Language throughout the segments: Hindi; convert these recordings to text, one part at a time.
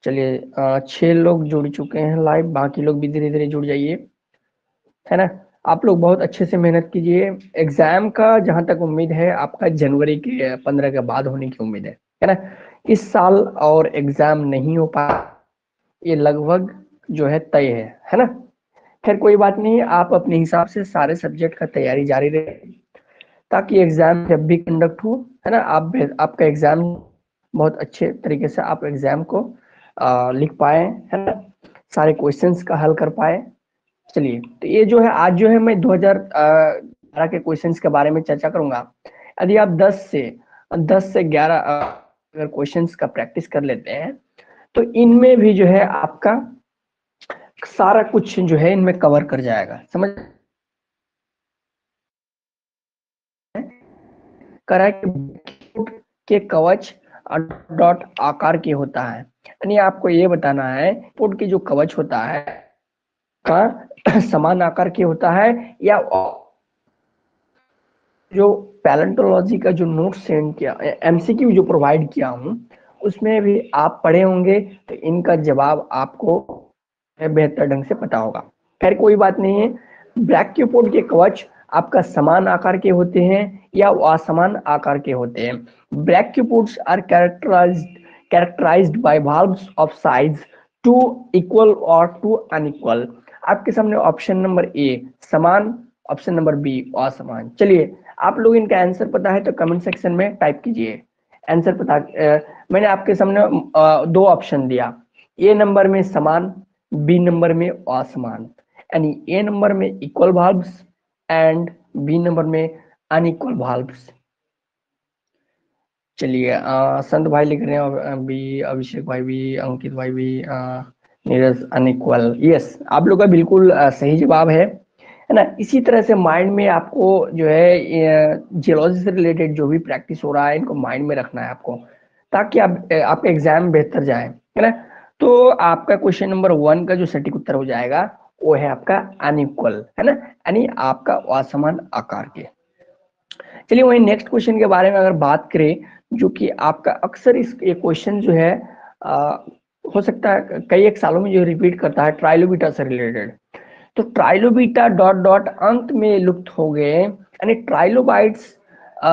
चलिए 6 लोग जुड़ चुके हैं लाइव, बाकी लोग भी धीरे धीरे जुड़ जाइए, है ना। आप लोग बहुत अच्छे से मेहनत कीजिए। एग्जाम का जहां तक उम्मीद है आपका जनवरी के 15 के बाद होने की उम्मीद है ना। इस साल और एग्जाम नहीं हो पा, ये लगभग जो है तय है ना। खैर कोई बात नहीं, आप अपने हिसाब से सारे सब्जेक्ट का तैयारी जारी रखें ताकि एग्जाम जब भी कंडक्ट हो, है ना, आपका एग्जाम बहुत अच्छे तरीके से आप एग्जाम को लिख पाए, है ना, सारे क्वेश्चंस का हल कर पाए। चलिए, तो ये जो है आज जो है मैं 2018 के क्वेश्चंस के बारे में चर्चा करूंगा। यदि आप 10 से 11 अगर क्वेश्चंस का प्रैक्टिस कर लेते हैं तो इनमें भी जो है आपका सारा कुछ जो है इनमें कवर कर जाएगा, समझ करा के कवच डॉट आकार के होता है, यानी आपको ये बताना है पुट की जो कवच होता है का समान आकार के होता है या जो पैलेंटोलॉजी का जो नोट सेंड किया, एमसीक्यू जो प्रोवाइड किया हूँ उसमें भी आप पढ़े होंगे तो इनका जवाब आपको बेहतर ढंग से पता होगा। खैर कोई बात नहीं है, ब्रैकियोपोड के कवच आपका समान आकार के होते हैं या असमान आकार के होते हैं। Brachiopods are characterised by valves of size to equal और टू अनइक्वल। आपके सामने ऑप्शन नंबर ए समान, ऑप्शन नंबर बी असमान। चलिए, आप लोग इनका आंसर पता है तो कमेंट सेक्शन में टाइप कीजिए आंसर पता। मैंने आपके सामने दो ऑप्शन दिया, ए नंबर में समान, बी नंबर में असमान, यानी ए नंबर में इक्वल भाल्व्स एंड बी नंबर में अनइक्वल भाल्व्स। चलिए संत भाई लिख रहे हैं बी, अभिषेक भाई भी, अंकित भाई भी, नीरज अनइक्वल। यस, आप लोग का बिल्कुल सही जवाब है ना। इसी तरह से माइंड में आपको जो है जियोलॉजी से रिलेटेड जो भी प्रैक्टिस हो रहा है इनको माइंड में रखना है आपको, ताकि आपका एग्जाम बेहतर जाए, है ना। तो आपका क्वेश्चन नंबर 1 का जो सटीक उत्तर हो जाएगा वो है आपका अनइक्वल, है ना, यानी आपका असमान आकार के। चलिए वही नेक्स्ट क्वेश्चन के बारे में अगर बात करें, जो कि आपका अक्सर इस ये क्वेश्चन जो है आ, हो सकता है कई एक सालों में जो रिपीट करता है, ट्राइलोबिटा से रिलेटेड। तो ट्राइलोबिटा डॉट डॉट अंत में लुप्त हो गए, यानी trilobites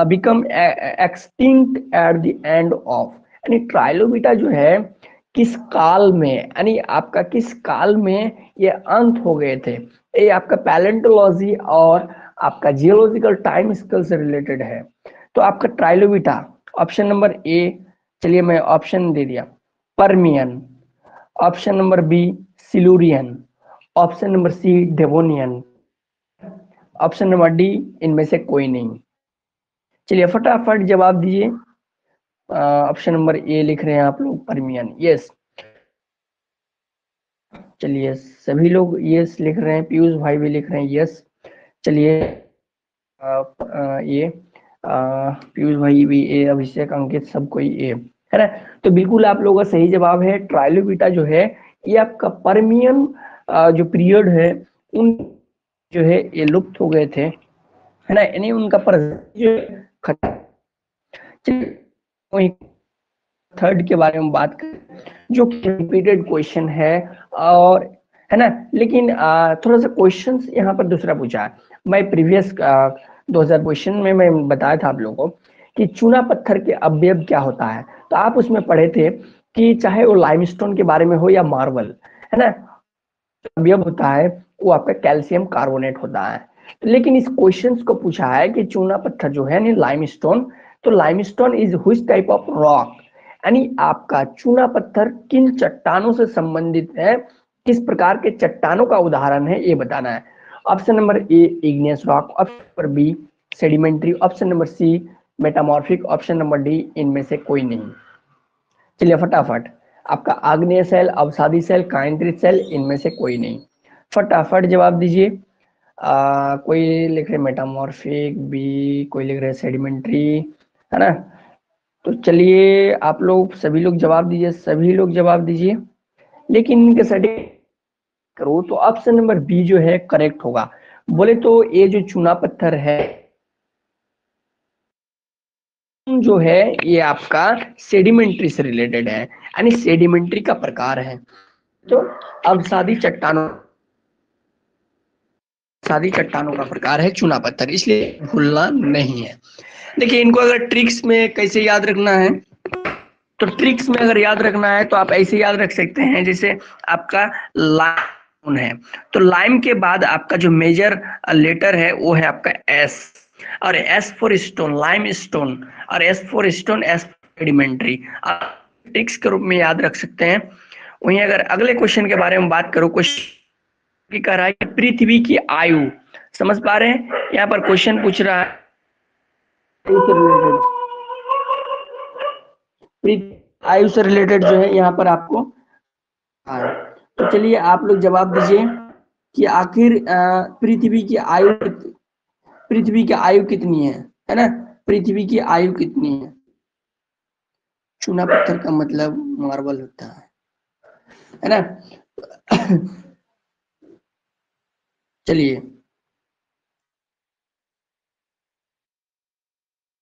become extinct at the end of, यानी ट्राइलोबिटा जो है किस काल में, यानी आपका किस काल में ये अंत हो गए थे। ये आपका पैलेंटोलॉजी और आपका जियोलॉजिकल टाइम स्केल से रिलेटेड है। तो आपका ट्राइलोबिटा ऑप्शन नंबर ए, चलिए मैं ऑप्शन दे दिया, Permian, option number B Silurian, option number C Devonian, option number D इनमें से कोई नहीं। चलिए फटाफट जवाब दीजिए। ऑप्शन नंबर ए लिख रहे हैं आप लोग, परमियन। यस, चलिए सभी लोग यस लिख रहे हैं, पीयूष भाई भी लिख रहे हैं यस। चलिए ये पीयूष भाई भी ए, अभिषेक, अंकित सब कोई ए, है ना। तो बिल्कुल आप लोगों का सही जवाब है, ट्राइलोबिटा जो है ये आपका परमियन जो पीरियड है उन जो है ये लुप्त हो गए थे, है ना, यानी उनका खत्म। वही थर्ड के बारे में बात करें जो कि रिपीटेड क्वेश्चन है, और है ना, लेकिन थोड़ा सा क्वेश्चन यहाँ पर दूसरा पूछा है। मैं प्रीवियस 2000 क्वेश्चन में मैं बताया था आप लोगों को कि चूना पत्थर के अवयव क्या होता है, तो आप उसमें पढ़े थे कि चाहे वो लाइमस्टोन के बारे में हो या मार्बल, है ना, अवयव होता है वो आपका कैल्शियम कार्बोनेट होता है। लेकिन इस क्वेश्चन को पूछा है कि चूना पत्थर जो है यानी लाइमस्टोन, तो limestone is which type of rock, यानी आपका चूना पत्थर किन चट्टानों से संबंधित है, किस प्रकार के चट्टानों का उदाहरण है ये बताना है। Option number A igneous rock, option number B sedimentary, option number C metamorphic, option number D इनमें से कोई नहीं। चलिए फटाफट, आपका आग्नेय सेल, अवसादी सेल, काइंट्रिक सेल, इनमें से कोई नहीं। फटाफट जवाब दीजिए। कोई लिख रहे मेटामॉर्फिक, बी कोई लिख रहे सेडिमेंट्री, है ना। तो चलिए आप लोग सभी लोग जवाब दीजिए, सभी लोग जवाब दीजिए, लेकिन इनके सर्टिफिकेट करो तो ऑप्शन नंबर बी जो है करेक्ट होगा। बोले तो ये जो चूना पत्थर है जो है ये आपका सेडिमेंट्री से रिलेटेड है, यानी सेडिमेंट्री का प्रकार है। तो अब सादी चट्टानों का प्रकार है चूना पत्थर, इसलिए भूलना नहीं है। देखिए इनको अगर ट्रिक्स में कैसे याद रखना है, तो ट्रिक्स में अगर याद रखना है तो आप ऐसे याद रख सकते हैं, जैसे आपका लाइम है, तो लाइम के बाद आपका जो मेजर लेटर है वो है आपका एस, और S for stone limestone, और S for stone, S sedimentary, आप ट्रिक्स के रूप में याद रख सकते हैं। वहीं अगर अगले क्वेश्चन के बारे में बात करूं, क्वेश्चन कह रहा है कि पृथ्वी की आयु, समझ पा रहे हैं, यहाँ पर क्वेश्चन पूछ रहा है आयु से रिलेटेड जो है यहाँ पर आपको, तो चलिए आप लोग जवाब दीजिए कि आखिर पृथ्वी की आयु कितनी है ना, पृथ्वी की आयु कितनी है। चूना पत्थर का मतलब मार्बल होता है ना। चलिए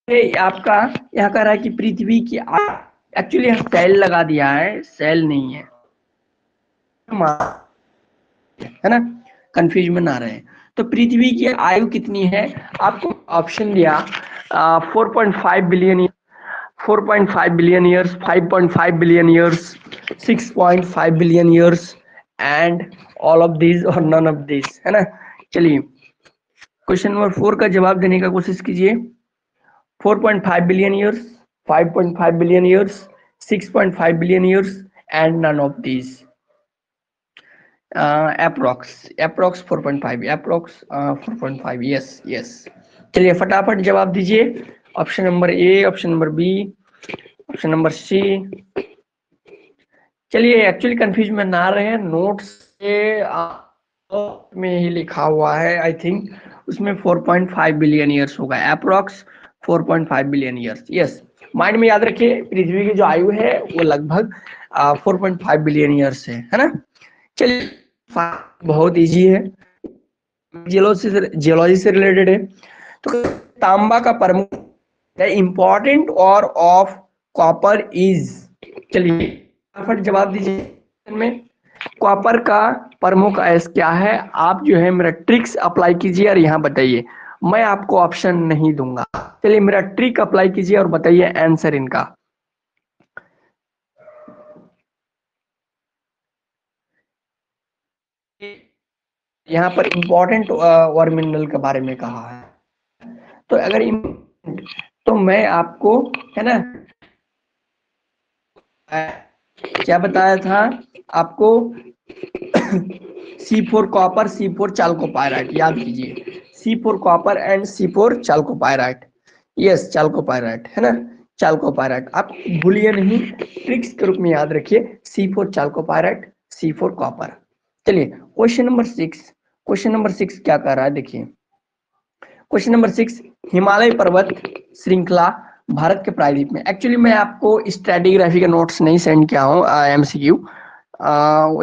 ये आपका यहाँ कह रहा है कि पृथ्वी की एक्चुअली यहाँ सेल लगा दिया है, सेल नहीं है ना, कंफ्यूज में ना रहे। तो पृथ्वी की आयु कितनी है, आपको ऑप्शन दिया 4.5 billion, 4.5 billion years, 5.5 billion years, 6.5 billion years, and all of this और नन ऑफ दिस, है ना। चलिए क्वेश्चन नंबर 4 का जवाब देने का कोशिश कीजिए। 4.5 billion years, 5.5 billion years, 6.5 billion years, and none of this. Approx 4.5, approx 4.5, yes yes. चलिए फटाफट जवाब दीजिए, option number A, option number B, option number C. चलिए एक्चुअली कंफ्यूज में ना रहे, नोट्स में ही लिखा हुआ है, आई थिंक उसमें 4.5 बिलियन ईयर्स होगा, approx 4.5 billion years, yes. Mind में याद रखिए पृथ्वी की जो आयु है वो लगभग 4.5 बिलियन ईयर्स है ना। चलिए बहुत इजी है, जियोलॉजी से रिलेटेड है। तो तांबा का प्रमुख, द इम्पोर्टेंट और ऑफ कॉपर इज, चलिए फटाफट जवाब दीजिए में, कॉपर का प्रमुख अयस्क क्या है। आप जो है मेरा ट्रिक्स अप्लाई कीजिए और यहाँ बताइए, मैं आपको ऑप्शन नहीं दूंगा। चलिए मेरा ट्रिक अप्लाई कीजिए और बताइए आंसर इनका। यहाँ पर इंपॉर्टेंट और मिनरल के बारे में कहा है, तो अगर तो मैं आपको, है ना, क्या बताया था आपको, C4 कॉपर, C4 चाल्कोपाइराइट, याद कीजिए C4 copper and C4 chalcopyrite, yes chalcopyrite, है ना, चाल्कोपाइराइट। आप भूलिए नहीं, ट्रिक्स के रूप में याद रखिए, C4 चाल्कोपाइराइट, C4 कॉपर। चलिए क्वेश्चन नंबर 6, क्वेश्चन नंबर 6 क्या कर रहा है देखिए। क्वेश्चन नंबर 6, हिमालय पर्वत श्रृंखला भारत के प्रायद्वीप में। एक्चुअली मैं आपको स्ट्रैटिग्राफी के नोट्स नहीं सेंड किया हूँ, MCQ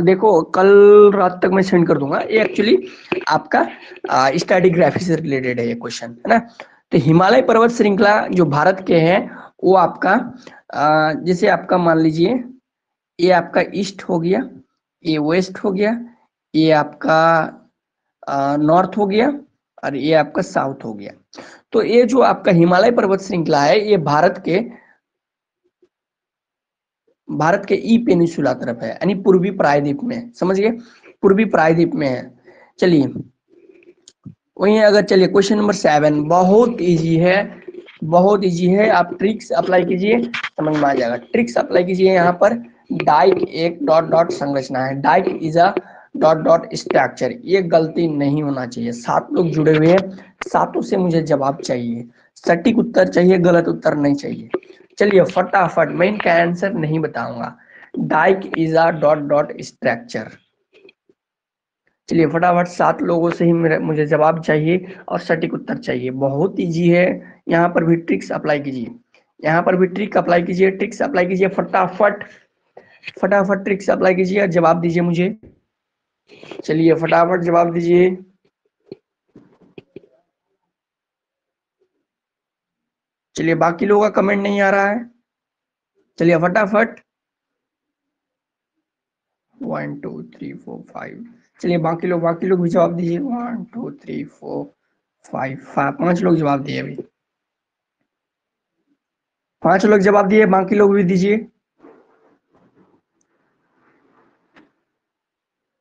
देखो कल रात तक मैं सेंड कर दूंगा। ये एक्चुअली आपका स्ट्रैटिग्राफी से रिलेटेड है ये क्वेश्चन, है ना। तो हिमालय पर्वत श्रृंखला जो भारत के हैं वो आपका जैसे आपका मान लीजिए ये आपका ईस्ट हो गया, ये वेस्ट हो गया, ये आपका नॉर्थ हो गया, और ये आपका साउथ हो गया। तो ये जो आपका हिमालय पर्वत श्रृंखला है ये भारत के ई पेनिसुला तरफ है, यानी पूर्वी प्रायद्वीप में, समझ गए, पूर्वी प्रायद्वीप में है। चलिए वहीं अगर चलिए क्वेश्चन नंबर 7 बहुत इजी है, बहुत इजी है, आप ट्रिक्स अप्लाई कीजिए समझ में आ जाएगा। ट्रिक्स अप्लाई कीजिए, यहाँ पर डाइक एक डॉट डॉट संरचना है, dyke is a dot dot structure, ये गलती नहीं होना चाहिए। 7 लोग जुड़े हुए हैं, सातों से मुझे जवाब चाहिए, सटीक उत्तर चाहिए, गलत उत्तर नहीं चाहिए। चलिए फटाफट, मैं इनका आंसर नहीं बताऊंगा, dyke is a dot dot structure. चलिए फटाफट 7 लोगों से ही मुझे जवाब चाहिए और सटीक उत्तर चाहिए, बहुत इजी है। यहाँ पर भी ट्रिक्स अप्लाई कीजिए, यहाँ पर भी ट्रिक अप्लाई कीजिए, ट्रिक्स अप्लाई कीजिए, फटाफट फटाफट ट्रिक्स अप्लाई कीजिए और जवाब दीजिए मुझे। चलिए फटाफट जवाब दीजिए। 。चलिए बाकी लोगों का कमेंट नहीं आ रहा है, चलिए फटाफट 1 2 3 4 5। चलिए बाकी लोग भी जवाब दीजिए। 1 2 3 4 5 5 लोग जवाब दिए अभी, 5 लोग जवाब दिए, बाकी लोग भी दीजिए।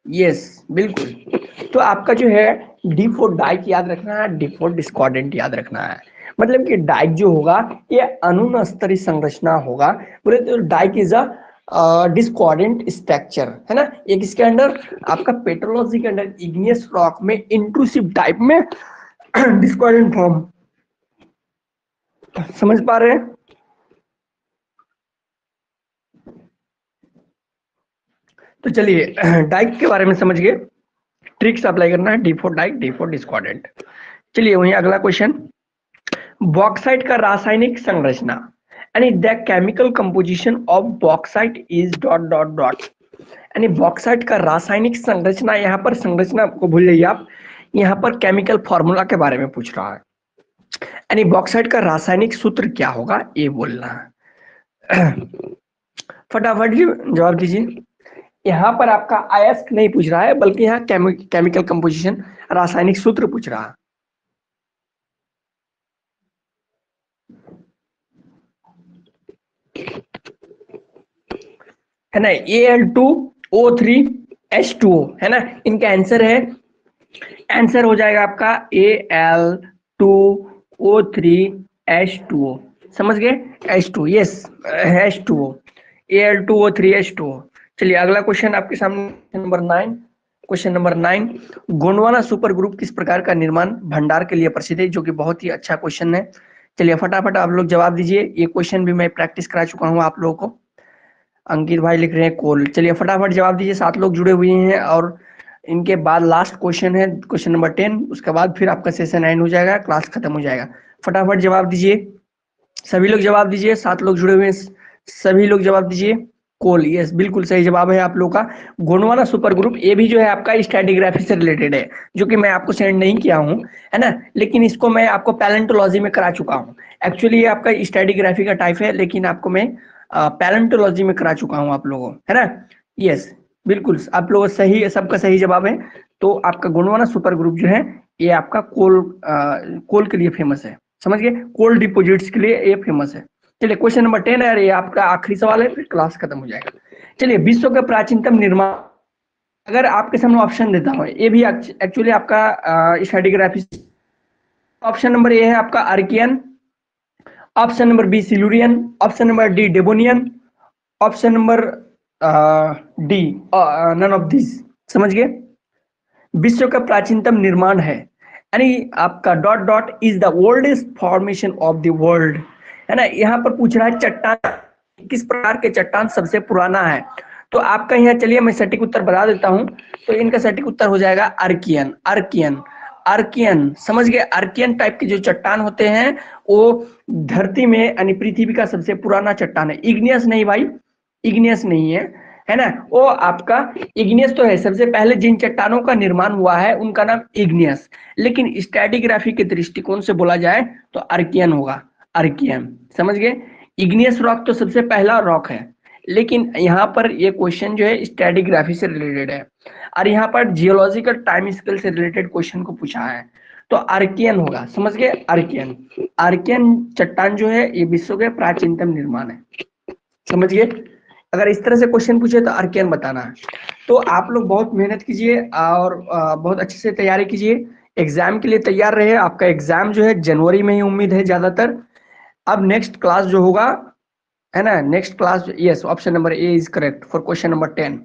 यस बिल्कुल। तो आपका जो है डी फॉर डाइक याद रखना है, डी फॉर डिस्कॉर्डेंट याद रखना है। मतलब कि डाइक जो होगा ये अनुन स्तरीय संरचना होगा। बोले तो dyke is a discordant structure है ना। एक इसके अंडर आपका पेट्रोलॉजी के अंडर इग्नियस रॉक में इंट्रूसिव टाइप में डिस्कॉर्डेंट फॉर्म, समझ पा रहे हैं। तो चलिए डाइक के बारे में समझ गए, ट्रिक्स अप्लाई करना है, D for dyke, D for discordant. चलिए वहीं अगला क्वेश्चन, बॉक्साइट का रासायनिक संरचना यानी the chemical composition of bauxite is dot dot dot. यानी बॉक्साइट का रासायनिक संरचना, यहाँ पर संरचना को भूल जाइए आप, यहाँ पर केमिकल फॉर्मूला के बारे में पूछ रहा है। यानी बॉक्साइट का रासायनिक सूत्र क्या होगा ये बोलना है। फटाफट जी जवाब दीजिए। यहाँ पर आपका अयस्क नहीं पूछ रहा है, बल्कि यहाँ केमिकल कंपोजिशन रासायनिक सूत्र पूछ रहा है। है ना, Al2O3H2O है ना, इनका आंसर है, आंसर हो जाएगा आपका Al2O3H2O। समझ गए, H2, यस H2O, Al2O3H2O। चलिए अगला क्वेश्चन आपके सामने number 9। Question number 9, Gondwana super group किस प्रकार का निर्माण भंडार के लिए प्रसिद्ध है, जो कि बहुत ही अच्छा क्वेश्चन है। चलिए फटाफट आप लोग जवाब दीजिए, ये क्वेश्चन भी मैं प्रैक्टिस करा चुका हूँ आप लोगों को। अंकित भाई लिख रहे हैं कोल, चलिए फटाफट जवाब दीजिए, 7 लोग जुड़े हुए हैं और इनके बाद लास्ट क्वेश्चन है क्वेश्चन नंबर 10, उसके बाद फिर आपका सेशन एंड हो जाएगा, क्लास खत्म हो जाएगा। फटाफट जवाब दीजिए, सभी लोग जवाब दीजिए, 7 लोग जुड़े हुए हैं, सभी लोग जवाब दीजिए। कोल, यस बिल्कुल सही जवाब है आप लोग का। गोंडवाना सुपर ग्रुप ये भी जो है आपका स्ट्रैटिग्राफी से रिलेटेड है, जो कि मैं आपको सेंड नहीं किया हूँ, है ना, लेकिन इसको मैं आपको पैलेंटोलॉजी में करा चुका हूँ। एक्चुअली ये आपका स्ट्रैटिग्राफी का टाइप है, लेकिन आपको मैं पैलेंटोलॉजी में करा चुका हूँ आप लोगों, है ना। यस बिल्कुल आप लोगों सही, सबका सही जवाब है। तो आपका गोंडवाना सुपर ग्रुप जो है ये आपका कोल के लिए फेमस है, समझ गए, कोल डिपोजिट्स के लिए ये फेमस है। चलिए क्वेश्चन नंबर 10 है, ये आपका आखिरी सवाल है, फिर क्लास खत्म हो जाएगा। चलिए विश्व का प्राचीनतम निर्माण, अगर आपके सामने ऑप्शन देता हूँ, ये भी एक्चुअली आपका स्ट्रैटिग्राफी। ऑप्शन नंबर ए है आपका Archean, option number B Silurian, option number D Devonian, option number D none of this. समझ गए, विश्व का प्राचीनतम निर्माण है, यानी आपका dot dot is the oldest formation of the world, है ना। यहाँ पर पूछ रहा है चट्टान, किस प्रकार के चट्टान सबसे पुराना है। तो आपका यहाँ, चलिए मैं सटीक उत्तर बता देता हूँ, तो इनका सटीक उत्तर हो जाएगा आर्कियन, आर्कियन, आर्कियन। समझ गए, आर्कियन टाइप के जो चट्टान होते हैं वो धरती में यानी पृथ्वी का सबसे पुराना चट्टान है। इग्नियस नहीं भाई, इग्नियस नहीं है ना, वो आपका इग्नियस तो है, सबसे पहले जिन चट्टानों का निर्माण हुआ है उनका नाम इग्नियस, लेकिन स्ट्रैटिग्राफी के दृष्टिकोण से बोला जाए तो आर्कियन होगा, आर्कियन। समझ गए, इग्नियस रॉक तो सबसे पहला रॉक है, लेकिन यहाँ पर ये क्वेश्चन जो है स्ट्रैटिग्राफी से रिलेटेड है, और यहाँ पर जियोलॉजिकल टाइम स्केल से रिलेटेड क्वेश्चन को पूछा है, तो आर्कियन होगा। समझ गए, आर्कियन, आर्कियन चट्टान जो है ये विश्व के प्राचीनतम निर्माण है। समझ गए, अगर इस तरह से क्वेश्चन पूछे तो आर्कियन बताना है। तो आप लोग बहुत मेहनत कीजिए और बहुत अच्छे से तैयारी कीजिए, एग्जाम के लिए तैयार रहे। आपका एग्जाम जो है जनवरी में ही उम्मीद है ज्यादातर। अब नेक्स्ट क्लास जो होगा, है ना, next class, yes option number A is correct for question number 10।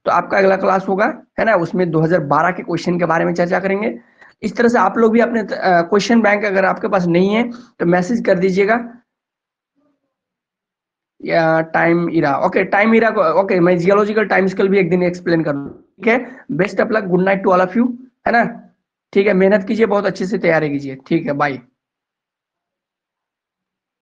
तो आपका अगला क्लास होगा, है ना, उसमें 2012 के क्वेश्चन के बारे में चर्चा करेंगे। इस तरह से आप लोग भी अपने क्वेश्चन बैंक अगर आपके पास नहीं है तो मैसेज कर दीजिएगा, या टाइम इरा, ओके टाइम इरा को, ओके मैं जियोलॉजिकल टाइम स्केल भी एक दिन एक्सप्लेन करूँ, ठीक है। Best of luck, good night to all of you, है ना। ठीक है, मेहनत कीजिए, बहुत अच्छे से तैयारी कीजिए, ठीक है, बाय।